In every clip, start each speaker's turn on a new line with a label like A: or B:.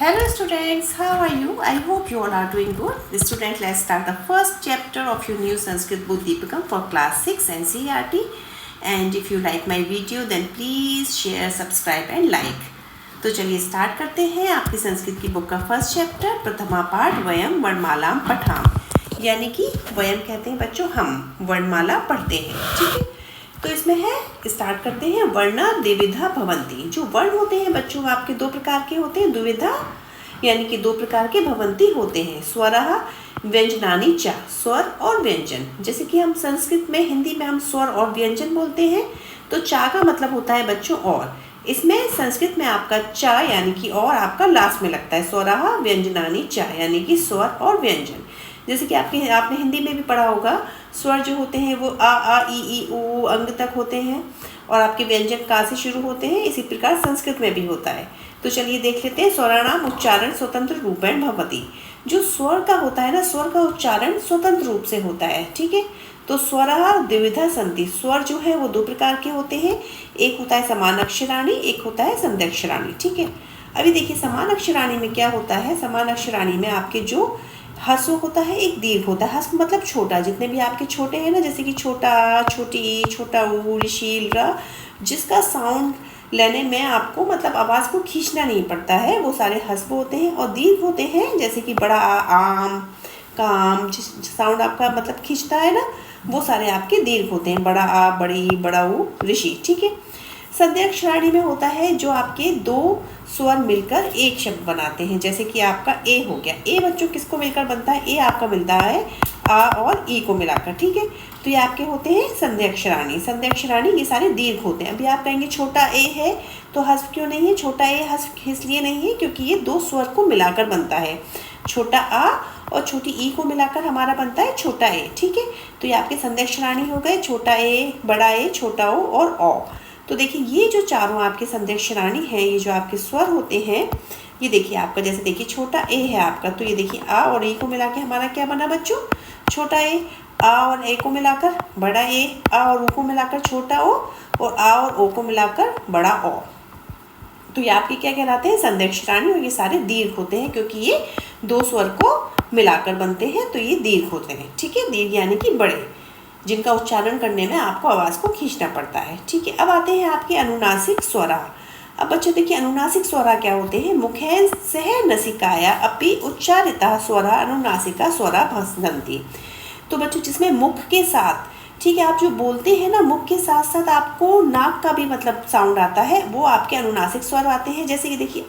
A: Hello students, how are you? I hope you all are doing good. Students, let's start the first chapter of your new Sanskrit book Deepakam for class 6 NCERT. And if you like my video, then please share, subscribe and like. तो चलिए start करते हैं आपकी संस्कृत की book का first chapter प्रथमा पाठ वयम वर्णमालाम पठाम, यानी कि वयम कहते हैं बच्चों हम वर्णमाला पढ़ते हैं। ठीक है, तो इसमें है स्टार्ट करते हैं वर्ण द्विविधा भवंती। जो वर्ण होते हैं बच्चों आपके दो प्रकार के होते हैं, द्विविधा यानी कि दो प्रकार के भवंती होते हैं। स्वरः व्यंजनानि च, स्वर और व्यंजन। जैसे कि हम संस्कृत में हिंदी में हम स्वर और व्यंजन बोलते हैं, तो चा का मतलब होता है बच्चों और। इसमें संस्कृत में आपका चा यानी कि और आपका लास्ट में लगता है। स्वरः व्यंजनानि च यानी कि स्वर और व्यंजन। जैसे कि आपने हिंदी में भी पढ़ा होगा, स्वर जो होते हैं वो आ ई ऊ अंग तक होते हैं और आपके व्यंजन का से शुरू होते हैं। इसी प्रकार संस्कृत में भी होता है। तो चलिए देख लेते हैं। स्वराणाम उच्चारण स्वतंत्र रूपेण भवति। जो स्वर का होता है ना, स्वर का उच्चारण स्वतंत्र रूप से होता है। ठीक है, तो स्वरः द्विविधा सन्ति। स्वर जो है वो दो प्रकार के होते हैं, एक होता है समान अक्षराणी, एक होता है संध्यक्षराणी। ठीक है, अभी देखिए समान अक्षराणी में क्या होता है। समान अक्षराणी में आपके जो ह्रस्व होता है एक दीर्घ होता है। ह्रस्व मतलब छोटा, जितने भी आपके छोटे हैं ना, जैसे कि छोटा, छोटी, छोटा ऊ, ऋषि, र, जिसका साउंड लेने में आपको मतलब आवाज़ को खींचना नहीं पड़ता है, वो सारे ह्रस्व होते हैं। और दीर्घ होते हैं जैसे कि बड़ा आम, काम, जिस साउंड आपका मतलब खींचता है ना, वो सारे आपके दीर्घ होते हैं। बड़ा आ, बड़ी, बड़ा ऊ, ऋषि। ठीक है, संध्यक्षराणी में होता है जो आपके दो स्वर मिलकर एक शब्द बनाते हैं। जैसे कि आपका ए हो गया। ए बच्चों किसको मिलकर बनता है? ए आपका मिलता है आ और ई को मिलाकर। ठीक है, तो ये आपके होते हैं संध्यक्षराणी। संध्यक्षराणी ये सारे दीर्घ होते हैं। अभी आप कहेंगे छोटा ए है तो हस्व क्यों नहीं है? छोटा ए हस्व इसलिए नहीं है क्योंकि ये दो स्वर को मिलाकर बनता है। छोटा आ और छोटी ई को मिलाकर हमारा बनता है छोटा ए। ठीक है, तो ये आपके संध्यक्षराणी हो गए, छोटा ए, बड़ा ए, छोटा ओ और औ। तो देखिए ये जो चारों आपके संध्यक्षराणी हैं, ये जो आपके स्वर होते हैं, ये देखिए आपका जैसे देखिए छोटा ए है आपका, तो ये देखिए आ और ए को मिला के हमारा क्या बना बच्चों? छोटा ए। आ और ए को मिलाकर बड़ा ए, आ और ओ को मिलाकर छोटा ओ, और आ और ओ को मिलाकर बड़ा ओ। तो ये आपके क्या कहलाते हैं? संध्यक्षराणी। और ये सारे दीर्घ होते हैं क्योंकि ये दो स्वर को मिलाकर बनते हैं, तो ये दीर्घ होते हैं। ठीक है, दीर्घ यानी कि बड़े, जिनका उच्चारण करने में आपको आवाज़ को खींचना पड़ता है। ठीक है, अब आते हैं आपके अनुनासिक स्वरा। अब बच्चों देखिए अनुनासिक स्वरा क्या होते हैं? मुखेन सह नसिकाया अपि उच्चारिता स्वरा अनुनासिका स्वरा भसंती। तो बच्चों जिसमें मुख के साथ, ठीक है, आप जो बोलते हैं ना, मुख के साथ साथ आपको नाक का भी मतलब साउंड आता है, वो आपके अनुनासिक स्वर आते हैं। जैसे कि देखिए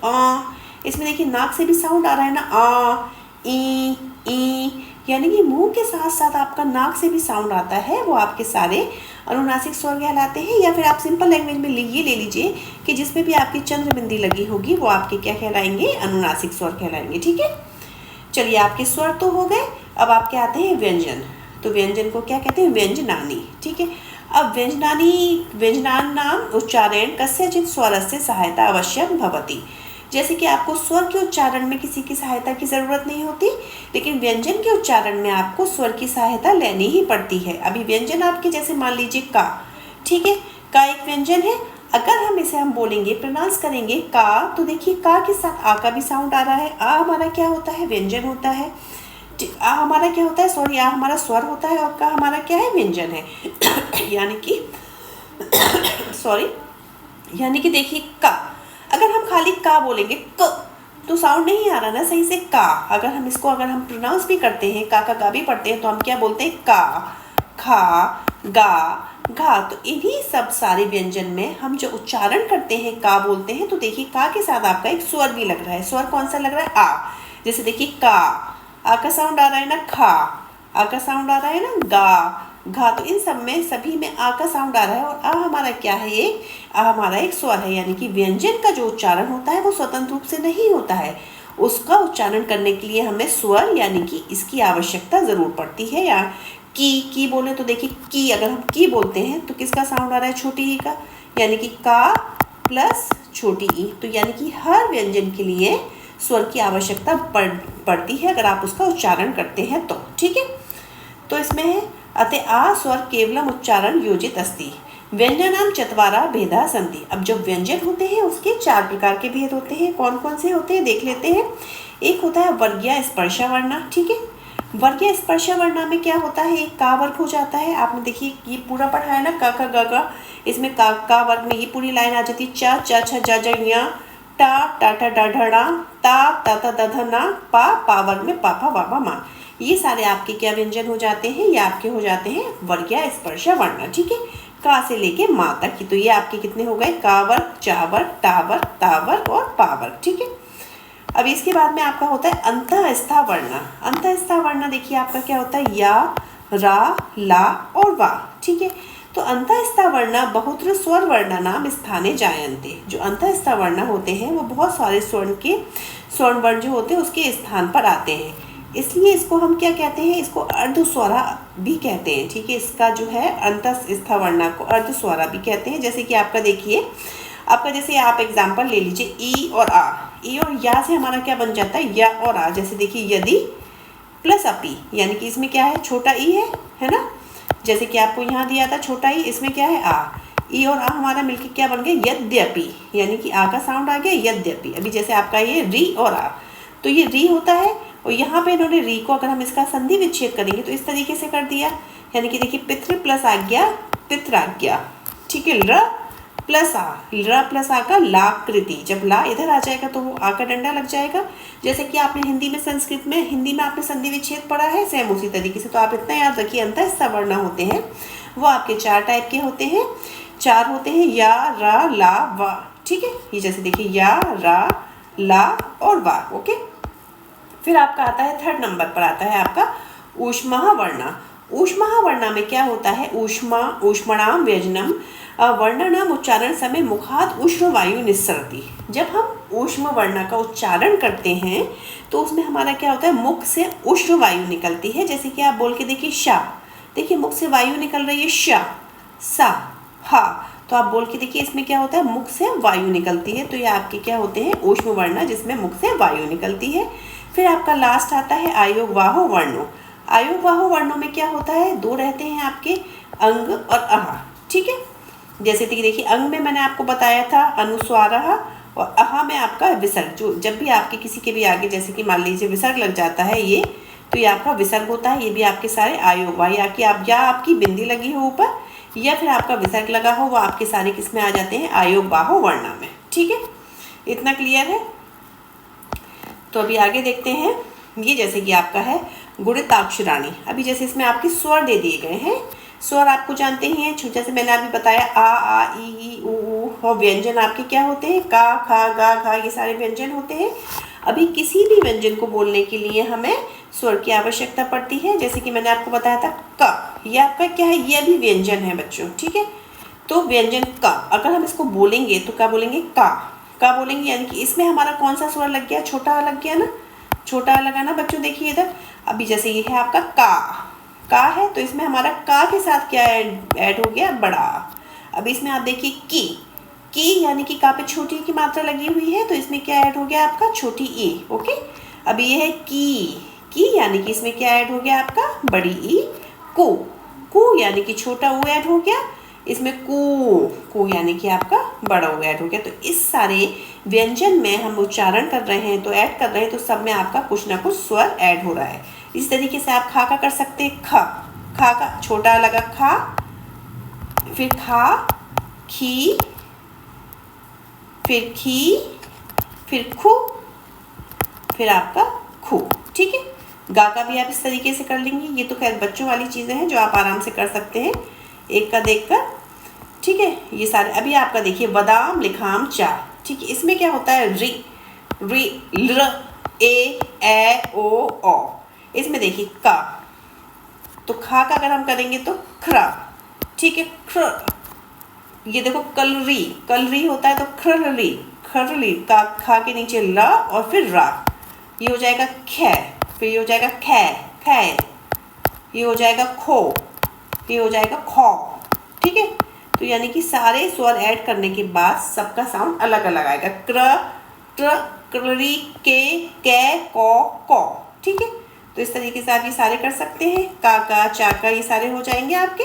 A: इसमें देखिए नाक से भी साउंड आ रहा है ना, आ, ई, यानी कि मुंह के साथ साथ आपका नाक से भी साउंड आता है, वो आपके सारे अनुनासिक स्वर कहलाते हैं। या फिर आप सिंपल लैंग्वेज में ये ले लीजिए कि जिसमें भी आपकी चंद्र बिंदी लगी होगी वो आपके क्या कहलाएंगे? अनुनासिक स्वर कहलाएंगे। ठीक है, चलिए आपके स्वर तो हो गए। अब आपके आते हैं व्यंजन। तो व्यंजन को क्या कहते हैं? व्यंजनानि। ठीक है, अब व्यंजनानाम उच्चारण कस्यचित् स्वरस्य सहायता अवश्यम भवति। जैसे कि आपको स्वर के उच्चारण में किसी की सहायता की ज़रूरत नहीं होती, लेकिन व्यंजन के उच्चारण में आपको स्वर की सहायता लेनी ही पड़ती है। अभी व्यंजन आपके जैसे मान लीजिए का। ठीक है, का एक व्यंजन है। अगर हम इसे बोलेंगे, प्रोनाउंस करेंगे का, तो देखिए का के साथ आ का भी साउंड आ रहा है। आ हमारा क्या होता है? व्यंजन होता है। आ हमारा क्या होता है? सॉरी, आ हमारा स्वर होता है और का हमारा क्या है? व्यंजन है। यानी कि सॉरी, यानी कि देखिए का, अगर हम खाली का बोलेंगे क, तो साउंड नहीं आ रहा ना सही से का। अगर हम प्रोनाउंस भी करते हैं, का गा भी पढ़ते हैं, तो हम क्या बोलते हैं? का, खा, गा, घा। तो इन्हीं सब सारे व्यंजन में हम जो उच्चारण करते हैं का बोलते हैं, तो देखिए का के साथ आपका एक स्वर भी लग रहा है। स्वर कौन सा लग रहा है? आ। जैसे देखिए का, आ का साउंड आ रहा है ना, खा, आ का साउंड आ रहा है ना, गा, घा। तो इन सब में सभी में आ का साउंड आ रहा है। और आ हमारा क्या है? एक आ हमारा एक स्वर है। यानी कि व्यंजन का जो उच्चारण होता है वो स्वतंत्र रूप से नहीं होता है, उसका उच्चारण करने के लिए हमें स्वर यानी कि इसकी आवश्यकता ज़रूर पड़ती है। या की बोले तो देखिए की, अगर हम की बोलते हैं तो किसका साउंड आ रहा है? छोटी ई का, यानी कि का प्लस छोटी ई। तो यानी कि हर व्यंजन के लिए स्वर की आवश्यकता पड़ती है अगर आप उसका उच्चारण करते हैं तो। ठीक है, तो इसमें है अतः आ स्वर केवलम उच्चारण योजित अस्ति। व्यंजनानां चत्वारः भेदाः सन्ति। अब जो व्यंजन होते हैं उसके 4 प्रकार के भेद होते हैं। कौन कौन से होते हैं देख लेते हैं। एक होता है वर्गीय स्पर्शवर्णा, ठीक है। वर्गीय स्पर्शवर्णा में क्या होता है, एक का वर्ग हो जाता है। आपने देखिए ये पूरा पढ़ा है ना, क ख ग घ, इसमें का वर्ग में ये पूरी लाइन आ जाती है। च छ ज ज ञ, टा टा ठ ड ढ ण, ता त थ द ध न, पा वर्ग में पा फा वा वा मा। ये सारे आपके क्या व्यंजन हो जाते हैं, ये आपके हो जाते हैं वर्गीय स्पर्शवर्ण, ठीक है। का से लेके माँ तक की। तो ये आपके कितने हो गए, का वर्ग, चा वर्ग, टा वर्ग, ता वर्ग और पा वर्ग, ठीक है। अब इसके बाद में आपका होता है अंतःस्था वर्ण। अंतःस्था वर्ण देखिए आपका क्या होता है, या, रा, ला और वा, ठीक है। तो अंतःस्था वर्ण बहुत्र स्वर वर्णानाम स्थाने जायन्ते। जो अंतःस्था वर्ण होते हैं वो बहुत सारे स्वर्ण वर्ण जो होते हैं उसके स्थान पर आते हैं, इसलिए इसको हम क्या कहते हैं, इसको अर्धस्वरा भी कहते हैं, ठीक है। इसका जो है अंतःस्था वर्ण को अर्धस्वरा भी कहते हैं। जैसे कि आपका देखिए, आपका जैसे आप एग्जाम्पल ले लीजिए, ई और आ, ई और या से हमारा क्या बन जाता है, या और आ। जैसे देखिए यदि प्लस अपी, यानी कि इसमें क्या है, छोटा ई है ना। जैसे कि आपको यहाँ दिया था छोटा ई, इसमें क्या है आ। ई और आ हमारा मिलकर क्या बन गया, यद्यपि, यानी कि आ का साउंड आ गया यद्यपि। अभी जैसे आपका ये री और आ, तो ये री होता है और यहाँ पे इन्होंने री को अगर हम इसका संधि विच्छेद करेंगे तो इस तरीके से कर दिया, यानी कि देखिए पितृ प्लस आज्ञा पितृज्ञा, ठीक है। र प्लस आ का लाकृति, जब ला इधर आ जाएगा तो वो आ का डंडा लग जाएगा। जैसे कि आपने हिंदी में आपने संधि विच्छेद पढ़ा है, सेम उसी तरीके से। तो आप इतना याद रखिए, अंतःस्था वर्ण होते हैं वो आपके 4 टाइप के होते हैं। 4 होते हैं, या, रा, ला, वा, ठीक है। ये जैसे देखिए या, रा, ला और वा, ओके। फिर आपका आता है 3rd नंबर पर आता है आपका ऊष्मः वर्ण। ऊष्मः वर्ण में क्या होता है, ऊष्मणाम व्यंजनम वर्णानाम उच्चारण समय मुखात उष्ण वायु निस्सरति। जब हम ऊष्म वर्ण का उच्चारण करते हैं तो उसमें हमारा क्या होता है, मुख से उष्ण वायु निकलती है। जैसे कि आप बोल के देखिए शा, देखिए मुख से वायु निकल रही है, शा, सा, हा। तो आप बोल के देखिए इसमें क्या होता है, मुख से वायु निकलती है। तो ये आपके क्या होते हैं, ऊष्म वर्ण, जिसमें मुख से वायु निकलती है। फिर आपका लास्ट आता है आयोगवाहो वर्णो। आयोगवाहो वर्णों में क्या होता है, 2 रहते हैं आपके, अंग और अह, ठीक है। जैसे कि देखिए अंग में मैंने आपको बताया था अनुस्वार, और अह में आपका विसर्ग। जो जब भी आपके किसी के भी आगे जैसे कि मान लीजिए विसर्ग लग जाता है ये, तो ये आपका विसर्ग होता है। ये भी आपके सारे आयोगवा, या आपकी बिंदी लगी हो ऊपर या फिर आपका विसर्ग लगा हो, वो आपके सारे किस में आ जाते हैं, आयोगवाहो वर्ण में, ठीक है। इतना क्लियर है। तो अभी आगे देखते हैं। ये जैसे कि आपका है गुणिताक्षराणि। अभी जैसे इसमें आपके स्वर दे दिए गए हैं, स्वर आपको जानते ही हैं, जैसे मैंने अभी बताया आ ई ऊ और व्यंजन आपके क्या होते हैं, का, खा, गा, घा, ये सारे व्यंजन होते हैं। अभी किसी भी व्यंजन को बोलने के लिए हमें स्वर की आवश्यकता पड़ती है। जैसे कि मैंने आपको बताया था क, ये आपका क्या है, ये भी व्यंजन है बच्चों, ठीक है। तो व्यंजन का अगर हम इसको बोलेंगे तो क्या बोलेंगे, का बोलेंगे, यानी कि इसमें हमारा कौन सा स्वर लग गया, छोटा लग गया ना, छोटा लगा ना बच्चों। देखिए इधर अभी जैसे ये है आपका का है, तो इसमें हमारा का के साथ क्या ऐड हो गया, बड़ा। अब इसमें आप देखिए की यानी कि का पे छोटी की मात्रा लगी हुई है, तो इसमें क्या ऐड हो गया आपका, छोटी ई, ओके। अब ये है की यानी कि इसमें क्या ऐड हो गया आपका, बड़ी ई। कू यानी कि छोटा ऊ ऐड हो गया, इसमें कू यानी कि आपका बड़ा ऊ ऐड हो गया। तो इस सारे व्यंजन में हम उच्चारण कर रहे हैं, तो ऐड कर रहे हैं, तो सब में आपका कुछ ना कुछ स्वर ऐड हो रहा है। इस तरीके से आप खा का कर सकते हैं, खा का छोटा लगा खा, फिर खा, खी, फिर खी, फिर खू, फिर आपका खू, ठीक है। गा का भी आप इस तरीके से कर लेंगे। ये तो खैर बच्चों वाली चीज़ें हैं जो आप आराम से कर सकते हैं एक का देखकर, ठीक है। ये सारे अभी आपका देखिए बादाम लिखाम चा, ठीक है। इसमें क्या होता है, री, ल, ए ओ। इसमें देखिए का, तो खा का अगर हम करेंगे तो खरा, ठीक है, ख्र। ये देखो कलरी होता है तो खरली का, खा के नीचे ल और फिर रा, ये हो जाएगा खे, फिर ये हो जाएगा खे, ये हो जाएगा खो, ये हो जाएगा खो, ठीक है। तो यानी कि सारे स्वर ऐड करने के बाद सबका साउंड अलग अलग आएगा, क्र, क्री, के, को, ठीक है। तो इस तरीके से आप ये सारे कर सकते हैं, का, चा का, ये सारे हो जाएंगे आपके।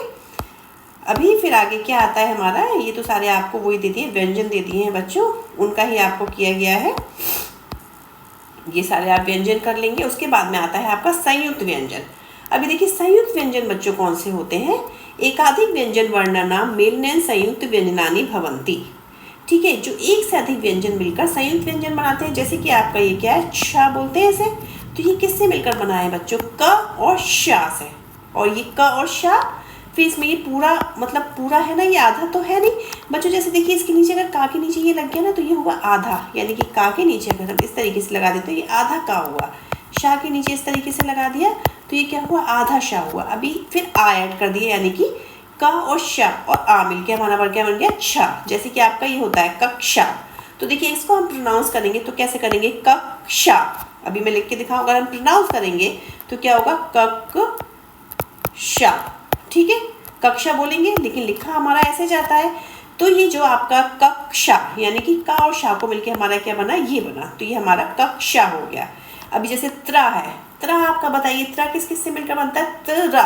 A: अभी फिर आगे क्या आता है हमारा, ये तो सारे आपको वही दे दिए, व्यंजन दे दिए हैं बच्चों, उनका ही आपको किया गया है, ये सारे आप व्यंजन कर लेंगे। उसके बाद में आता है आपका संयुक्त व्यंजन। अभी देखिए संयुक्त व्यंजन बच्चों कौन से होते हैं, एकाधिक व्यंजन वर्णानाम मेलनेन संयुक्त व्यंजनानि भवन्ति। ठीक है, जो एक से अधिक व्यंजन मिलकर संयुक्त व्यंजन बनाते हैं। जैसे कि आपका ये क्या है, छ बोलते हैं इसे, तो ये किससे मिलकर बना है बच्चों, क और शा से। और ये क और शा, फिर इसमें ये पूरा मतलब पूरा है ना, ये आधा तो है नहीं बच्चों। जैसे देखिए इसके नीचे अगर का के नीचे ये लग गया ना, तो ये हुआ आधा, यानी कि का के नीचे अगर हम इस तरीके से लगा देते हैं, ये आधा का हुआ। शा के नीचे इस तरीके से लगा दिया तो ये क्या हुआ, आधा शा हुआ। अभी फिर आ ऐड कर दिया, यानी कि का और शा और आ मिलके हमारा बन गया छा। जैसे कि आपका ये होता है कक्षा, तो देखिए इसको हम प्रोनाउंस करेंगे तो कैसे करेंगे, कक्षा। अभी मैं लिख के दिखाऊं, अगर हम प्रोनाउंस करेंगे तो क्या होगा, कक्षा। ठीक है, कक्षा बोलेंगे लेकिन लिखा हमारा ऐसे जाता है। तो ये जो आपका कक्षा यानी कि का और शा को मिलके हमारा क्या बना, ये बना, तो ये हमारा कक्षा हो गया। अभी जैसे त्रा है, त्रा आपका बताइए, त्रा किस किस से मिलकर बनता है, त्रा।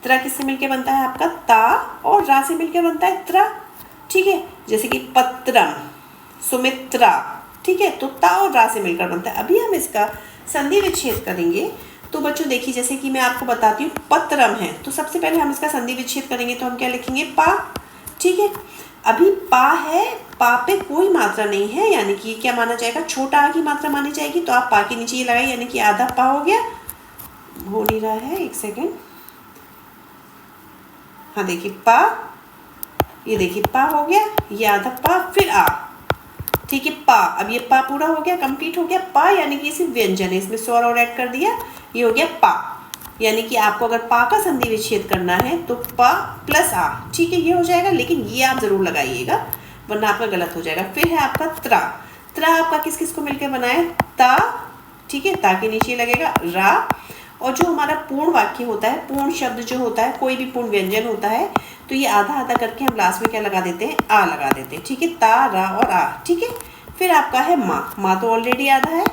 A: त्रा किससे मिलकर बनता है आपका, ता और रा से मिलकर बनता है त्रा। ठीक है, जैसे कि पत्रम, सुमित्रा। ठीक है, तो ता और रा से मिलकर बनता है। अभी हम इसका संधि विच्छेद करेंगे तो बच्चों देखिए, जैसे कि मैं आपको बताती हूँ पत्रम है, तो सबसे पहले हम इसका संधि विच्छेद करेंगे तो हम क्या लिखेंगे, पा। ठीक है, अभी पा है, पा पे कोई मात्रा नहीं है, यानी कि क्या माना जाएगा, छोटा आ की मात्रा मानी जाएगी। तो आप पा के नीचे ये लगाइए, यानी कि आधा पा हो गया, हो नहीं रहा है, एक सेकेंड। हाँ देखिए पा, ये देखिए पा हो गया, ये आधा पा, फिर आ। ठीक है, पा, अब ये पा पूरा हो गया, कंप्लीट हो गया। पा यानी कि इसे व्यंजन है, इसमें स्वर और ऐड कर दिया, ये हो गया पा। यानी कि आपको अगर पा का संधि विच्छेद करना है तो पा प्लस आ। ठीक है, ये हो जाएगा, लेकिन ये आप जरूर लगाइएगा वरना आपका गलत हो जाएगा। फिर है आपका त्रा। त्रा आपका किस किस को मिलकर बना है, ता। ठीक है, ता के नीचे लगेगा रा। और जो हमारा पूर्ण वाक्य होता है, पूर्ण शब्द जो होता है, कोई भी पूर्ण व्यंजन होता है, तो ये आधा आधा करके हम लास्ट में क्या लगा देते हैं, आ लगा देते हैं। ठीक है, ता, रा और आ। ठीक है, फिर आपका है माँ। माँ तो ऑलरेडी आधा है।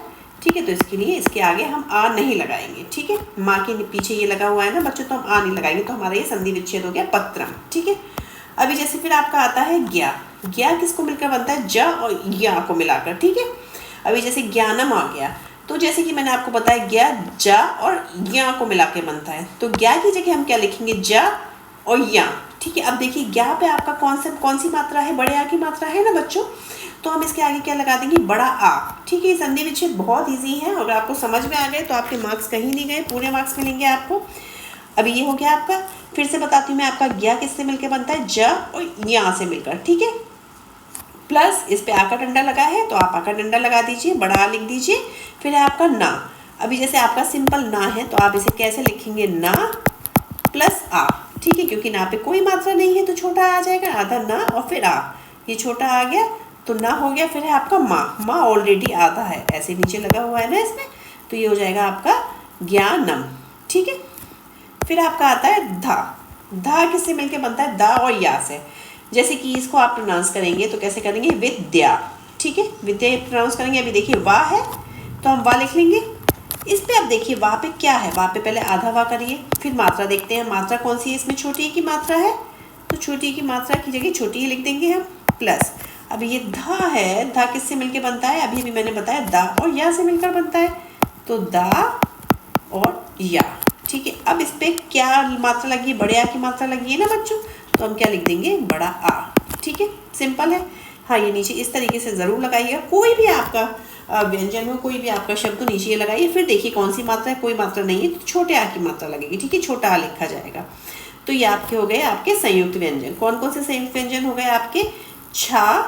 A: ठीक है, तो इसके लिए इसके आगे हम आ नहीं लगाएंगे। ठीक है, माँ के पीछे ये लगा हुआ है ना बच्चों, तो हम आ नहीं लगाएंगे, तो हमारा ये संधि विच्छेद हो गया पत्रम। ठीक है, अभी जैसे फिर आपका आता है ज्ञा। ज्ञा किसको मिलकर बनता है, ज और या को मिलाकर। ठीक है, अभी जैसे ज्ञानम आ गया, तो जैसे कि मैंने आपको बताया ज्ञा जा और या को मिला के बनता है, तो ज्ञा की जगह हम क्या लिखेंगे, जा और या। ठीक है, अब देखिए ज्ञा पे आपका कौन सी मात्रा है, बड़े आ की मात्रा है ना बच्चों, तो हम इसके आगे क्या लगा देंगे, बड़ा आ। ठीक है, संधि विच्छेद बहुत इजी है, अगर आपको समझ में आ गए तो आपके मार्क्स कहीं नहीं गए, पूरे मार्क्स मिलेंगे आपको। अभी ये हो गया आपका, फिर से बताती हूँ मैं, आपका ज्ञा किससे मिलकर बनता है, ज और या से मिलकर। ठीक है, प्लस इस पे आ का डंडा लगा है तो आप आ का डंडा लगा दीजिए, बड़ा आ लिख दीजिए। फिर है आपका ना। अभी जैसे आपका सिंपल ना है तो आप इसे कैसे लिखेंगे, ना प्लस आ। ठीक है, क्योंकि ना पे कोई मात्रा नहीं है तो छोटा आ जाएगा, आधा ना और फिर आ, ये छोटा आ गया तो ना हो गया। फिर है आपका माँ। माँ ऑलरेडी आधा है, ऐसे नीचे लगा हुआ है ना इसमें, तो ये हो जाएगा आपका ज्ञानम। ठीक है, फिर आपका आता है धा। धा किससे मिलके बनता है, दा और या से। जैसे कि इसको आप प्रोनाउंस करेंगे तो कैसे करेंगे, विद्या। ठीक है, विद्या प्रोनाउंस करेंगे। अभी देखिए वाह है तो हम वाह लिख लेंगे। इस पे अब देखिए वाह पे क्या है, वाह पे पहले आधा वाह करिए, फिर मात्रा देखते हैं, मात्रा कौन सी है इसमें, छोटी की मात्रा है, तो छोटी की मात्रा की जगह छोटी ही लिख देंगे हम, प्लस। अभी ये धा है, धा किससे मिलके बनता है, अभी मैंने बताया दा और या से मिलकर बनता है, तो दा और या। ठीक है, अब इस पर क्या मात्रा लगी है, बड़े आ की मात्रा लगी है ना बच्चों, तो हम क्या लिख देंगे, बड़ा आ। ठीक है, सिंपल है। हाँ, ये नीचे इस तरीके से ज़रूर लगाइएगा, कोई भी आपका व्यंजन हो, कोई भी आपका शब्द हो, नीचे ये लगाइए। फिर देखिए कौन सी मात्रा है, कोई मात्रा नहीं है तो छोटे आ की मात्रा लगेगी। ठीक है, छोटा आ लिखा जाएगा। तो ये आपके हो गए आपके संयुक्त व्यंजन। कौन कौन से संयुक्त व्यंजन हो गए आपके, छा,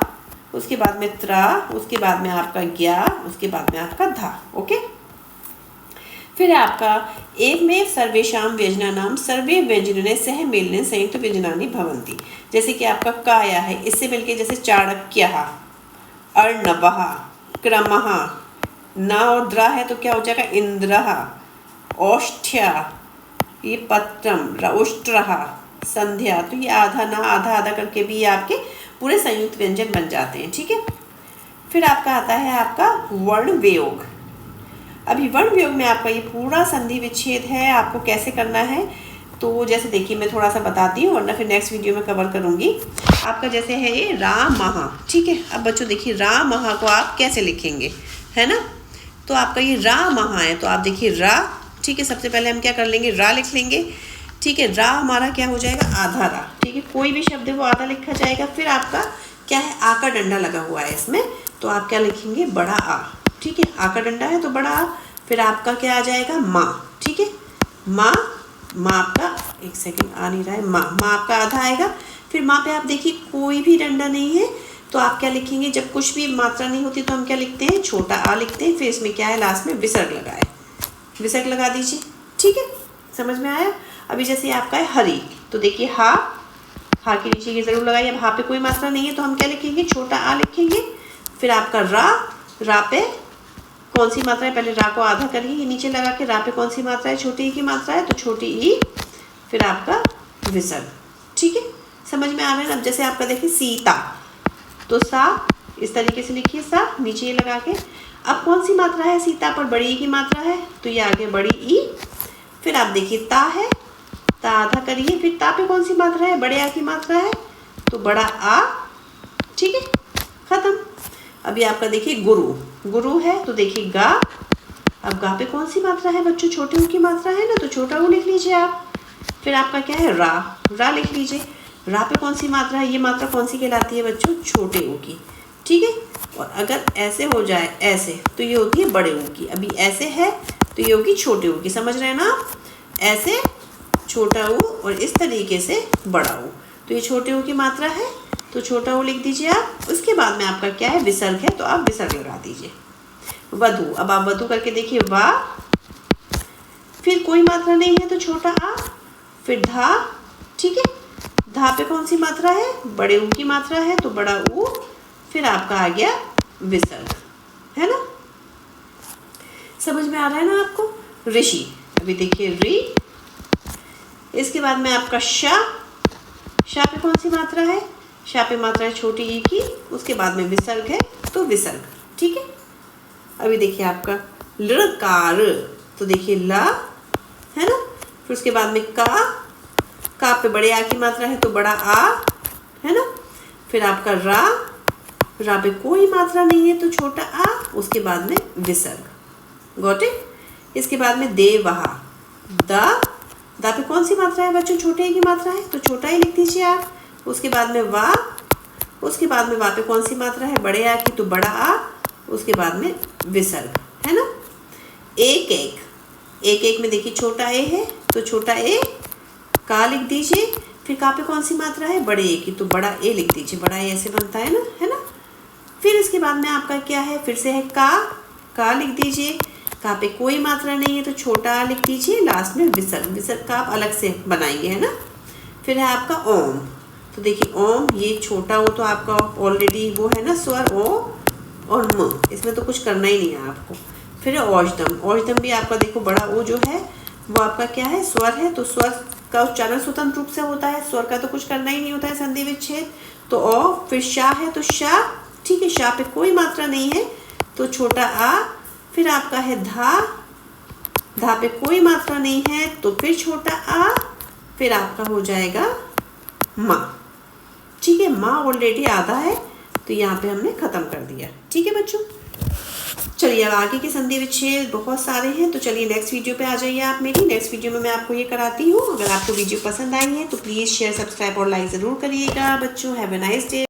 A: उसके बाद में त्रा, उसके बाद में आपका ज्ञा, उसके बाद में आपका धा। ओके, फिर आपका एक में सर्वेशाम व्यंजनानाम सर्वे व्यंजने सह मेलने संयुक्त व्यंजनानि भवन्ति। जैसे कि आपका का आया है, इससे मिलके जैसे चाणक्यः, अर्णवः, क्रमः, न और द्रा है तो क्या हो जाएगा, इंद्रः, औष्ठ्य, ये पत्रम, रौष्ट्रः, संध्या। तो ये आधा ना आधा आधा करके भी आपके पूरे संयुक्त व्यंजन बन जाते हैं। ठीक है, फिर आपका आता है आपका वर्ण वियोग। अभी वर्ण वियोग में आपका ये पूरा संधि विच्छेद है, आपको कैसे करना है, तो जैसे देखिए मैं थोड़ा सा बताती हूँ, वरना फिर नेक्स्ट वीडियो में कवर करूँगी। आपका जैसे है ये रा महा, ठीक है। अब बच्चों देखिए रा महा को आप कैसे लिखेंगे, है ना। तो आपका ये रा महा है, तो आप देखिए रा, ठीक है। सबसे पहले हम क्या कर लेंगे, रा लिख लेंगे, ठीक है। रा हमारा क्या हो जाएगा, आधा रा, ठीक है। कोई भी शब्द है वो आधा लिखा जाएगा। फिर आपका क्या है, आ का डंडा लगा हुआ है इसमें, तो आप क्या लिखेंगे, बड़ा आ, ठीक है। आ का डंडा है तो बड़ा आ। फिर आपका क्या आ जाएगा, माँ, ठीक है। माँ, माँ आपका, एक सेकंड आ नहीं रहा है, माँ, माँ आपका आधा आएगा। फिर माँ पे आप देखिए कोई भी डंडा नहीं है, तो आप क्या लिखेंगे, जब कुछ भी मात्रा नहीं होती तो हम क्या लिखते हैं, छोटा आ लिखते हैं। फिर इसमें क्या है, लास्ट में विसर्ग लगाए, विसर्ग लगा दीजिए, ठीक है। समझ में आया। अभी जैसे आपका है हरी, तो देखिए हा, हा के नीचे ये जरूर लगाइए। अब हा पे कोई मात्रा नहीं है तो हम क्या लिखेंगे, छोटा आ लिखेंगे। फिर आपका रा, रा पे कौन सी मात्रा है, पहले रा को आधा करिए, ये नीचे लगा के रा पे कौन सी मात्रा है, छोटी ई की मात्रा है, तो छोटी ई। फिर आपका विसर्ग, ठीक है। समझ में आ रहा है ना। अब जैसे आपका देखिए सीता, तो सा इस तरीके से लिखिए, सा नीचे ये लगा के। अब कौन सी मात्रा है सीता पर, बड़ी ई की मात्रा है, तो ये आगे बड़ी ई। फिर आप देखिए ता है, ता आधा करिए। फिर ता पे कौन सी मात्रा है, बड़े आ की मात्रा है, तो बड़ा आ, ठीक है, खत्म। अभी आपका देखिए गुरु, गुरु है तो देखिए गा। अब गा पे कौन सी मात्रा है बच्चों, छोटे ऊ की मात्रा है ना, तो छोटा ऊ लिख लीजिए आप। फिर आपका क्या है, रा, रा लिख लीजिए। रा पे कौन सी मात्रा है, ये मात्रा कौन सी कहलाती है बच्चों, छोटे ऊ की, ठीक है। और अगर ऐसे हो जाए, ऐसे, तो ये होती है बड़े ऊ की। अभी ऐसे है तो ये होगी छोटे ऊ की, समझ रहे हैं ना आप। ऐसे छोटा ऊ और इस तरीके से बड़ा ऊ, तो ये छोटे ऊ की मात्रा है, तो छोटा ऊ लिख दीजिए आप। उसके बाद में आपका क्या है, विसर्ग है, तो आप विसर्ग लगा दीजिए। वधु, अब आप वधु करके देखिए, वाह, फिर कोई मात्रा नहीं है तो छोटा आ। फिर धा, ठीक है। धा पे कौन सी मात्रा है, बड़े ऊ की मात्रा है, तो बड़ा ऊ। फिर आपका आ गया विसर्ग, है ना। समझ में आ रहा है ना आपको। ऋषि, अभी देखिए री, इसके बाद में आपका शा, शा पे कौन सी मात्रा है, शा पे मात्रा है छोटी ई की। उसके बाद में विसर्ग है, तो विसर्ग, ठीक है। अभी देखिए आपका लकार, तो देखिए ला, है ना। फिर उसके बाद में का पे बड़े आ की मात्रा है, तो बड़ा आ, है ना। फिर आपका रा, रा पे कोई मात्रा नहीं है तो छोटा आ। उसके बाद में विसर्ग, गॉट इट। इसके बाद में देवहा, दा, दा पे कौन सी मात्रा है बच्चों, छोटे ई की मात्रा है, तो छोटा ही लिख दीजिए आप। उसके बाद में वा, उसके बाद में वा पे कौन सी मात्रा है, बड़े आ की, तो बड़ा आ। उसके बाद में विसर्ग, है ना। एक एक, एक एक में देखिए छोटा ए है, तो छोटा ए, का लिख दीजिए। फिर का पे कौन सी मात्रा है, बड़े ए की, तो बड़ा ए लिख दीजिए। बड़ा ए ऐसे बनता है ना, है ना। फिर इसके बाद में आपका क्या है, फिर से है का लिख दीजिए। का पे कोई मात्रा नहीं है तो छोटा आ लिख दीजिए। लास्ट में विसर्ग, विसर्ग का आप अलग से बनाएंगे, है ना। फिर है आपका ओम, तो देखिए ओम, ये छोटा हो तो आपका ऑलरेडी वो है ना स्वर ओ और म, इसमें तो कुछ करना ही नहीं है आपको। फिर है औषधम, औषधम भी आपका देखो बड़ा ओ जो है वो आपका क्या है, स्वर है, तो स्वर का उच्चारण स्वतंत्र रूप से होता है, स्वर का तो कुछ करना ही नहीं होता है, संधि विच्छेद। तो ओ, फिर शा है तो शा, ठीक है। शा पे कोई मात्रा नहीं है तो छोटा आ। फिर आपका है धा, धा पे कोई मात्रा नहीं है तो फिर छोटा आ। फिर आपका हो जाएगा माँ, ठीक है। माँ ऑलरेडी आधा है तो यहाँ पे हमने खत्म कर दिया, ठीक है बच्चों। चलिए अब आगे के संधि विच्छेद बहुत सारे हैं, तो चलिए नेक्स्ट वीडियो पे आ जाइए आप मेरी। नेक्स्ट वीडियो में मैं आपको ये कराती हूँ। अगर आपको वीडियो पसंद आई है तो प्लीज़ शेयर, सब्सक्राइब और लाइक ज़रूर करिएगा बच्चों। Have a nice day.